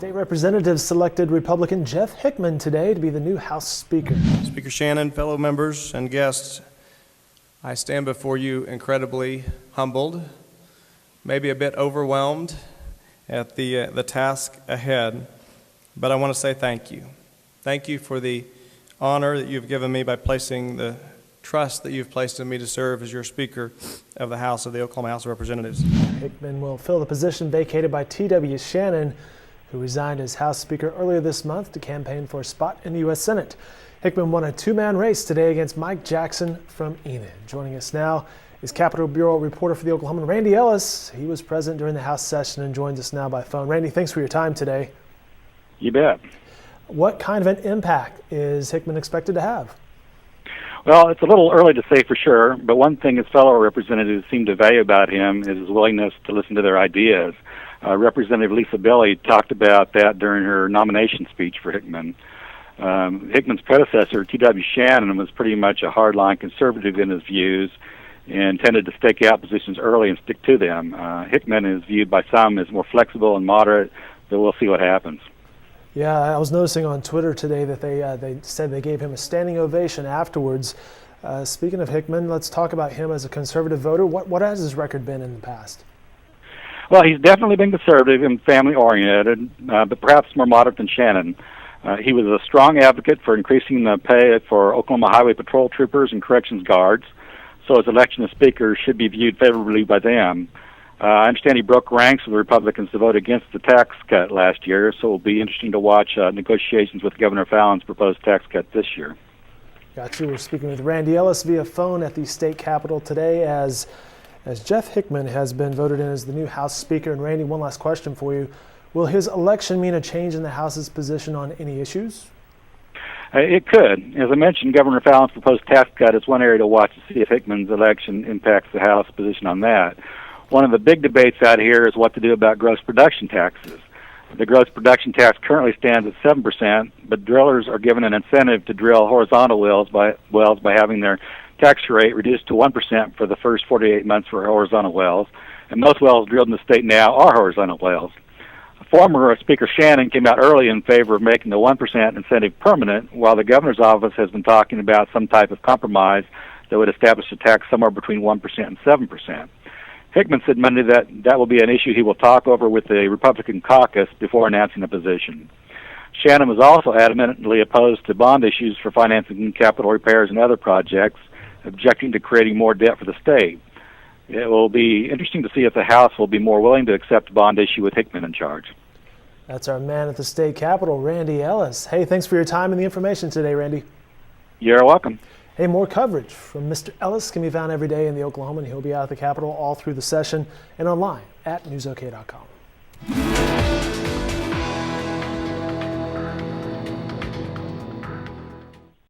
State representatives selected Republican Jeff Hickman today to be the new House Speaker. Speaker Shannon, fellow members and guests, I stand before you incredibly humbled, maybe a bit overwhelmed at the task ahead, but I want to say thank you. Thank you for the honor that you've given me by placing the trust that you've placed in me to serve as your Speaker of the House of the Oklahoma House of Representatives. Hickman will fill the position vacated by T.W. Shannon, who resigned as House Speaker earlier this month to campaign for a spot in the U.S. Senate. Hickman won a two-man race today against Mike Jackson from Enid. Joining us now is Capitol Bureau reporter for the Oklahoman, Randy Ellis. He was present during the House session and joins us now by phone. Randy, thanks for your time today. You bet. What kind of an impact is Hickman expected to have? Well, it's a little early to say for sure, but one thing his fellow representatives seem to value about him is his willingness to listen to their ideas. Representative Lisa Billy talked about that during her nomination speech for Hickman. Hickman's predecessor, T.W. Shannon, was pretty much a hardline conservative in his views and tended to stake out positions early and stick to them. Hickman is viewed by some as more flexible and moderate, but we'll see what happens. Yeah, I was noticing on Twitter today that they said they gave him a standing ovation afterwards. Speaking of Hickman, let's talk about him as a conservative voter. What has his record been in the past? Well, he's definitely been conservative and family-oriented, but perhaps more moderate than Shannon. He was a strong advocate for increasing the pay for Oklahoma Highway Patrol troopers and corrections guards, so his election as Speaker should be viewed favorably by them. I understand he broke ranks with the Republicans to vote against the tax cut last year, so it will be interesting to watch negotiations with Governor Fallon's proposed tax cut this year. Got you. We're speaking with Randy Ellis via phone at the state capitol today as Jeff Hickman has been voted in as the new House Speaker. And Randy, one last question for you. Will his election mean a change in the House's position on any issues? It could. As I mentioned, Governor Fallon's proposed tax cut is one area to watch to see if Hickman's election impacts the House position on that. One of the big debates out here is what to do about gross production taxes. The gross production tax currently stands at 7%, but drillers are given an incentive to drill horizontal wells by having their tax rate reduced to 1% for the first 48 months for horizontal wells, and most wells drilled in the state now are horizontal wells. Former Speaker Shannon came out early in favor of making the 1% incentive permanent, while the governor's office has been talking about some type of compromise that would establish a tax somewhere between 1% and 7%. Hickman said Monday that will be an issue he will talk over with the Republican caucus before announcing a position. Shannon was also adamantly opposed to bond issues for financing capital repairs and other projects, objecting to creating more debt for the state. It will be interesting to see if the House will be more willing to accept a bond issue with Hickman in charge. That's our man at the state capitol, Randy Ellis. Hey, thanks for your time and the information today, Randy. You're welcome. Hey, more coverage from Mr. Ellis can be found every day in the Oklahoman. He'll be out at the Capitol all through the session and online at newsok.com.